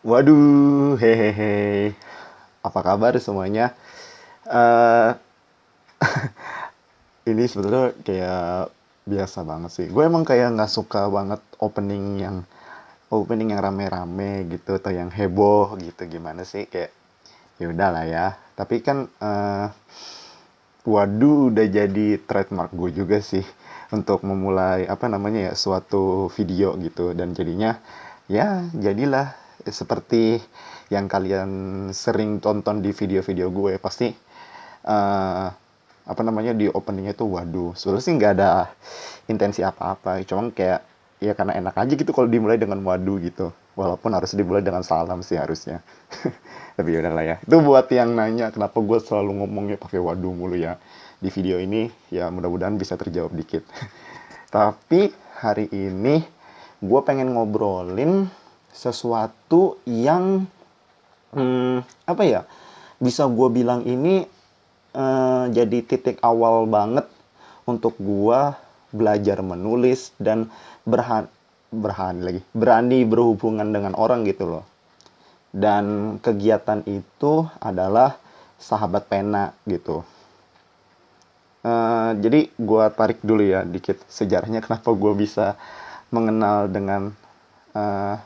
Waduh, hehehe. Apa kabar semuanya? Eh, ini sebetulnya kayak biasa banget sih. Gue emang kayak nggak suka banget opening yang rame-rame gitu atau yang heboh gitu gimana sih kayak ya udah lah ya. Tapi kan waduh udah jadi trademark gue juga sih untuk memulai apa namanya ya suatu video gitu dan jadinya ya jadilah seperti yang kalian sering tonton di video-video gue pasti apa namanya di openingnya tuh waduh sebenarnya sih nggak ada intensi apa-apa cuma kayak ya karena enak aja gitu kalau dimulai dengan waduh gitu walaupun harus dimulai dengan salam sih harusnya tapi udah lah ya itu buat yang nanya kenapa gue selalu ngomongnya pakai waduh mulu ya di video ini ya mudah-mudahan bisa terjawab dikit tapi hari ini gue pengen ngobrolin sesuatu yang apa ya bisa gue bilang ini jadi titik awal banget untuk gua belajar menulis dan berani berhubungan dengan orang gitu loh. Dan kegiatan itu adalah sahabat pena gitu. Jadi gua tarik dulu ya dikit sejarahnya kenapa gua bisa mengenal dengan eh,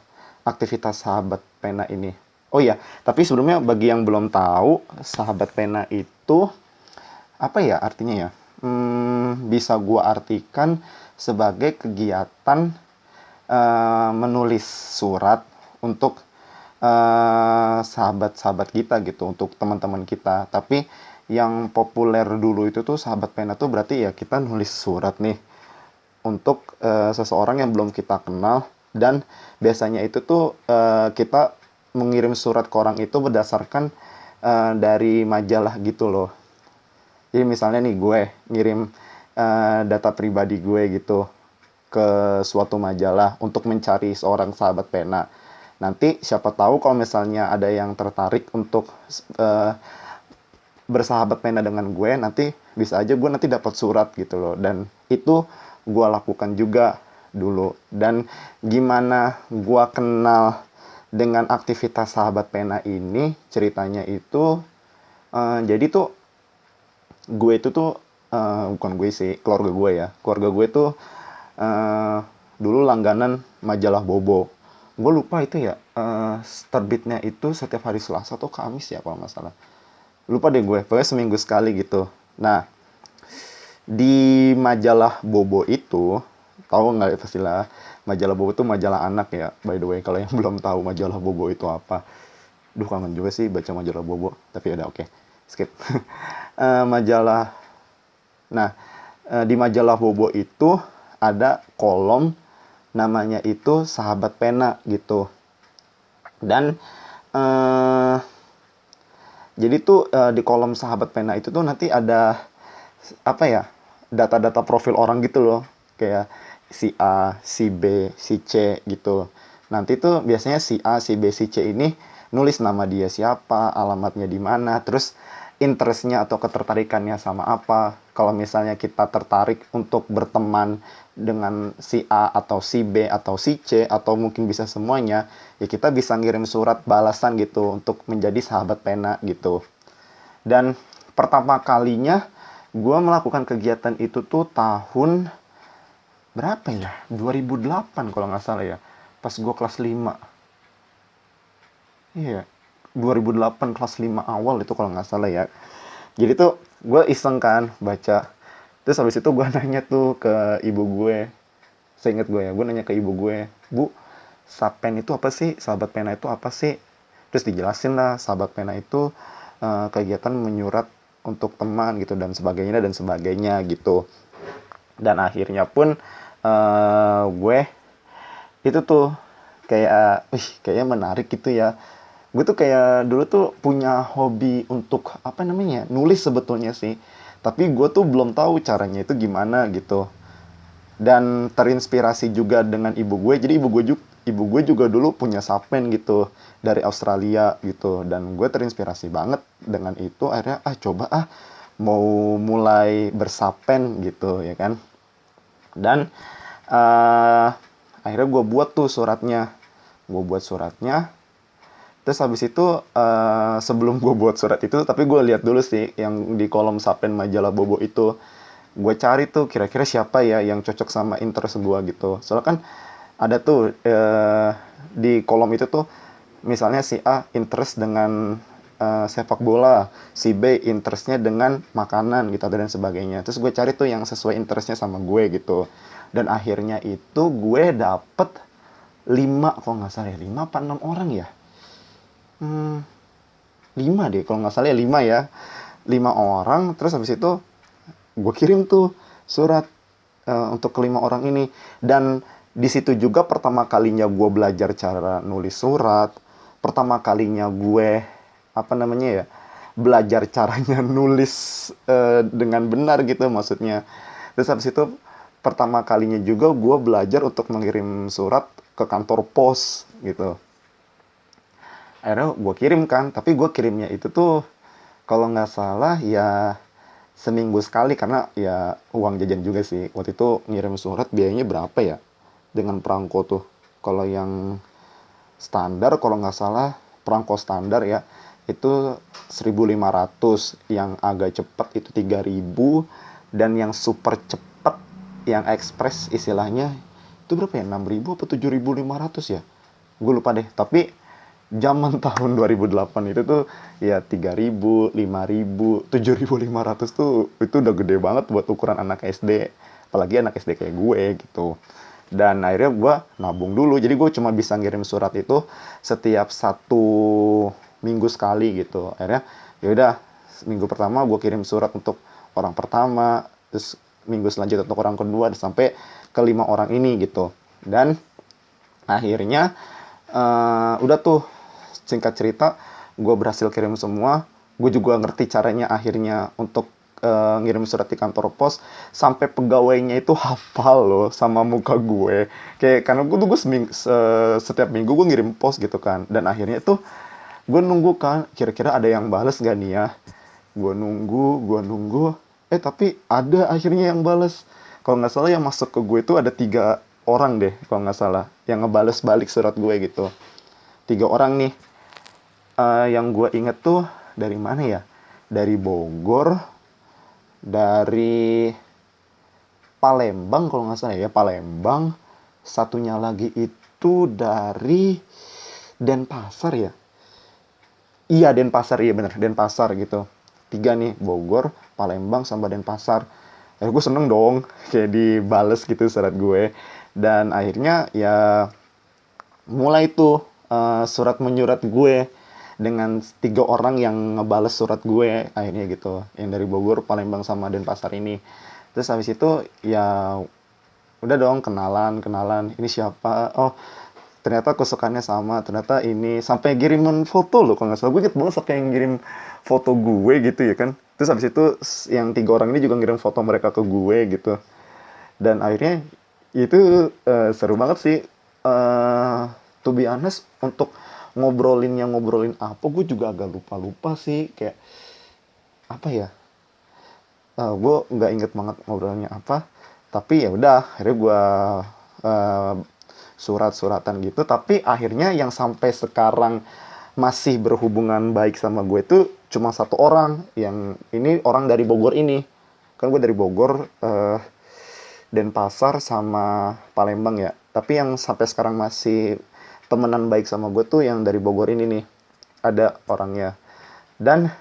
aktivitas sahabat pena ini. Oh iya, tapi sebelumnya bagi yang belum tahu, sahabat pena itu apa ya artinya ya? Bisa gua artikan sebagai kegiatan menulis surat untuk sahabat-sahabat kita gitu, untuk teman-teman kita. Tapi yang populer dulu itu tuh sahabat pena tuh berarti ya kita nulis surat nih untuk seseorang yang belum kita kenal dan biasanya itu tuh kita mengirim surat ke orang itu berdasarkan dari majalah gitu loh. Jadi misalnya nih gue ngirim data pribadi gue gitu ke suatu majalah untuk mencari seorang sahabat pena. Nanti siapa tahu kalau misalnya ada yang tertarik untuk uh, bersahabat pena dengan gue, nanti bisa aja gue nanti dapat surat gitu loh. Dan itu gue lakukan juga dulu. Dan gimana gue kenal dengan aktivitas sahabat pena ini, ceritanya itu, jadi tuh gue itu tuh bukan gue sih, keluarga gue ya. Keluarga gue tuh eh, dulu langganan majalah Bobo. Gue lupa itu ya, terbitnya itu setiap hari Selasa atau Kamis ya kalau nggak salah. Lupa deh gue, pokoknya seminggu sekali gitu. Nah, di majalah Bobo itu, tahu nggak ya pastilah, majalah Bobo itu majalah anak ya, by the way, kalau yang belum tahu majalah Bobo itu apa. Duh, kangen juga sih baca majalah Bobo, tapi udah oke, skip. Majalah Nah, di majalah Bobo itu ada kolom namanya itu Sahabat Pena gitu. Dan eh, jadi tuh di kolom Sahabat Pena itu tuh nanti ada apa ya? Data-data profil orang gitu loh. Kayak si A, si B, si C gitu. Nanti tuh biasanya si A, si B, si C ini nulis nama dia siapa, alamatnya di mana, terus interestnya atau ketertarikannya sama apa. Kalau misalnya kita tertarik untuk berteman dengan si A atau si B atau si C atau mungkin bisa semuanya, ya kita bisa ngirim surat balasan gitu untuk menjadi sahabat pena gitu. Dan pertama kalinya gue melakukan kegiatan itu tuh tahun berapa ya? 2008 kalau nggak salah ya. Pas gue kelas 5. Iya, 2008 kelas 5 awal itu kalau nggak salah ya. Jadi tuh gue iseng kan baca. Terus habis itu gue nanya tuh ke ibu gue. Seingat gue ya, gue nanya ke ibu gue, Bu, sapen itu apa sih? Sahabat pena itu apa sih? Terus dijelasin lah, sahabat pena itu kegiatan menyurat untuk teman gitu dan sebagainya gitu. Dan akhirnya pun gue itu tuh kayak, kayaknya menarik gitu ya. Gue tuh kayak dulu tuh punya hobi untuk apa namanya nulis sebetulnya sih. Tapi gue tuh belum tahu caranya itu gimana gitu. Dan terinspirasi juga dengan ibu gue. Jadi ibu gue juga dulu punya sapen gitu dari Australia gitu. Dan gue terinspirasi banget dengan itu. Akhirnya coba mau mulai bersapen gitu ya kan. Dan akhirnya gue buat tuh suratnya. Gue buat suratnya. Terus habis itu sebelum gue buat surat itu, tapi gue lihat dulu sih yang di kolom Sapen majalah Bobo itu. Gue cari tuh kira-kira siapa ya yang cocok sama interest gue gitu. Soalnya kan ada tuh di kolom itu tuh misalnya si A interest dengan sepak bola, si B interestnya dengan makanan gitu dan sebagainya. Terus gue cari tuh yang sesuai interestnya sama gue gitu. Dan akhirnya itu gue dapet 5 kalau nggak salah ya, 5 apa 6 orang ya. 5 deh kalau nggak salah ya, 5 ya. 5 orang, terus habis itu gue kirim tuh surat untuk kelima orang ini. Dan di situ juga pertama kalinya gue belajar cara nulis surat, pertama kalinya gue belajar caranya nulis dengan benar gitu maksudnya. Terus habis itu pertama kalinya juga gue belajar untuk mengirim surat ke kantor pos gitu. Akhirnya gue kirim kan, tapi gue kirimnya itu tuh kalau nggak salah ya seminggu sekali, karena ya uang jajan juga sih. Waktu itu ngirim surat biayanya berapa ya dengan perangko tuh. Kalau yang standar kalau nggak salah, perangko standar ya itu 1.500, yang agak cepat itu 3.000, dan yang super cepat yang ekspres istilahnya itu berapa ya, 6.000 atau 7.500 ya, gue lupa deh. Tapi zaman tahun 2008 itu tuh ya 3.000, 5.000, 7.500 tuh itu udah gede banget buat ukuran anak SD, apalagi anak SD kayak gue gitu. Dan akhirnya gue nabung dulu, jadi gue cuma bisa ngirim surat itu setiap 1 minggu sekali gitu. Akhirnya yaudah, minggu pertama gue kirim surat untuk orang pertama, terus minggu selanjutnya untuk orang kedua, sampai ke 5 orang ini gitu. Dan akhirnya udah tuh, singkat cerita gue berhasil kirim semua. Gue juga ngerti caranya akhirnya untuk ngirim surat di kantor pos, sampai pegawainya itu hafal loh sama muka gue. Kayak karena gue tuh setiap minggu gue ngirim pos gitu kan. Dan akhirnya tuh gue nunggu kan, kira-kira ada yang bales gak nih ya. Gue nunggu, tapi ada akhirnya yang bales. Kalau nggak salah yang masuk ke gue itu ada 3 orang deh kalau nggak salah yang ngebales balik surat gue gitu. 3 orang nih. Yang gue inget tuh dari mana ya? Dari Bogor, dari Palembang kalau nggak salah ya, Palembang. Satunya lagi itu dari Denpasar ya. Iya, Denpasar, iya bener, Denpasar gitu. 3 nih, Bogor, Palembang, sama Denpasar. Gue seneng dong, kayak dibales gitu surat gue. Dan akhirnya ya mulai tuh surat menyurat gue dengan 3 orang yang ngebales surat gue akhirnya gitu, yang dari Bogor, Palembang, sama Denpasar ini. Terus habis itu ya udah dong, kenalan, ini siapa, oh ternyata kesukaannya sama, ternyata ini, sampai kiriman foto loh kalau nggak salah. Gue inget banget sampai yang ngirim foto gue gitu ya kan. Terus habis itu yang 3 orang ini juga ngirim foto mereka ke gue gitu. Dan akhirnya itu seru banget sih. To be honest, untuk ngobrolin apa, gue juga agak lupa sih. Kayak apa ya, gue nggak inget banget ngobrolnya apa. Tapi ya udah, akhirnya gue surat-suratan gitu. Tapi akhirnya yang sampai sekarang masih berhubungan baik sama gue itu cuma 1 orang. Yang ini orang dari Bogor ini. Kan gue dari Bogor, Denpasar sama Palembang ya. Tapi yang sampai sekarang masih temenan baik sama gue tuh yang dari Bogor ini nih. Ada orangnya. Dan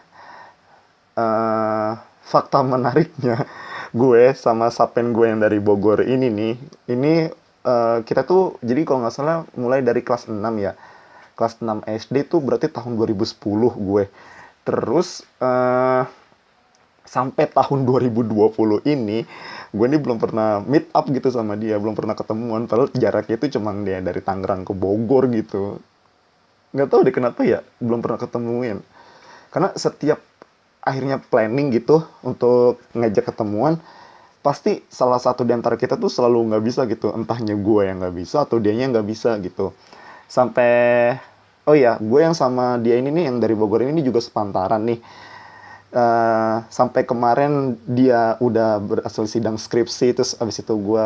fakta menariknya, gue sama Sapen gue yang dari Bogor ini nih, ini kita tuh jadi kalau nggak salah mulai dari kelas 6 ya. Kelas 6 SD tuh berarti tahun 2010 gue. Terus sampai tahun 2020 ini, gue ini belum pernah meet up gitu sama dia, belum pernah ketemuan. Padahal jaraknya itu cuma dia dari Tangerang ke Bogor gitu. Nggak tahu deh kenapa ya, belum pernah ketemuin. Karena setiap akhirnya planning gitu untuk ngajak ketemuan, pasti salah satu di antara kita tuh selalu nggak bisa gitu. Entahnya gue yang nggak bisa atau dianya nggak bisa gitu. Sampai, oh ya, gue yang sama dia ini nih, yang dari Bogor ini juga sepantaran nih. Sampai kemarin dia udah berhasil sidang skripsi, terus abis itu gue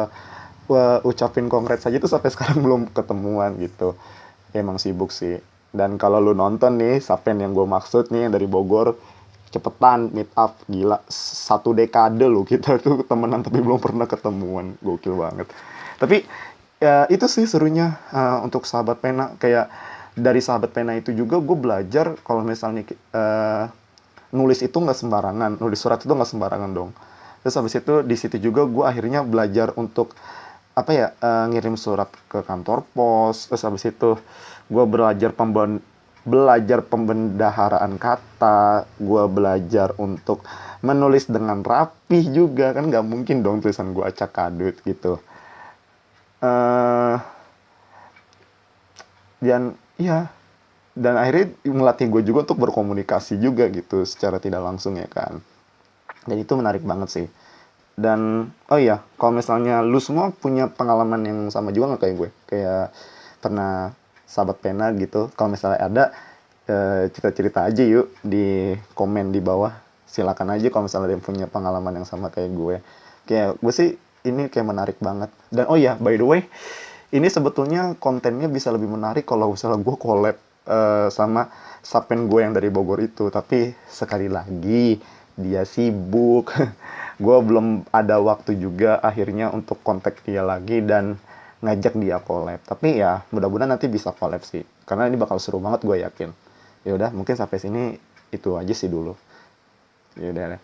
ucapin congrats aja tuh sampai sekarang belum ketemuan gitu. Ya, emang sibuk sih. Dan kalau lu nonton nih, Sapen yang gue maksud nih, yang dari Bogor, cepetan meet up, gila. 1 dekade loh kita tuh temenan tapi belum pernah ketemuan, gokil banget. Tapi ya itu sih serunya untuk Sahabat Pena. Kayak dari Sahabat Pena itu juga gue belajar kalau misalnya nulis itu nggak sembarangan, nulis surat itu nggak sembarangan dong. Terus habis itu di situ juga gue akhirnya belajar untuk apa ya, ngirim surat ke kantor pos. Terus habis itu gue belajar pembendaharaan kata, gue belajar untuk menulis dengan rapih juga, kan nggak mungkin dong tulisan gue acak adut gitu. eh dan ya, dan akhirnya melatih gue juga untuk berkomunikasi juga gitu secara tidak langsung ya kan. Dan itu menarik banget sih. Dan oh iya, kalau misalnya lu semua punya pengalaman yang sama juga nggak kayak gue, kayak pernah Sahabat Pena gitu, kalau misalnya ada, cerita-cerita aja yuk di komen di bawah. Silakan aja kalau misalnya ada yang punya pengalaman yang sama kayak gue. Kayak gue sih ini kayak menarik banget. Dan oh ya, by the way, ini sebetulnya kontennya bisa lebih menarik kalau misalnya gue collab sama Sapen gue yang dari Bogor itu. Tapi sekali lagi dia sibuk. Gue belum ada waktu juga akhirnya untuk kontak dia lagi dan ngajak dia collab. Tapi ya mudah-mudahan nanti bisa collab sih. Karena ini bakal seru banget, gue yakin. Ya udah, mungkin sampai sini itu aja sih dulu. Ya udah.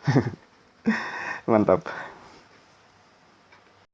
Mantap.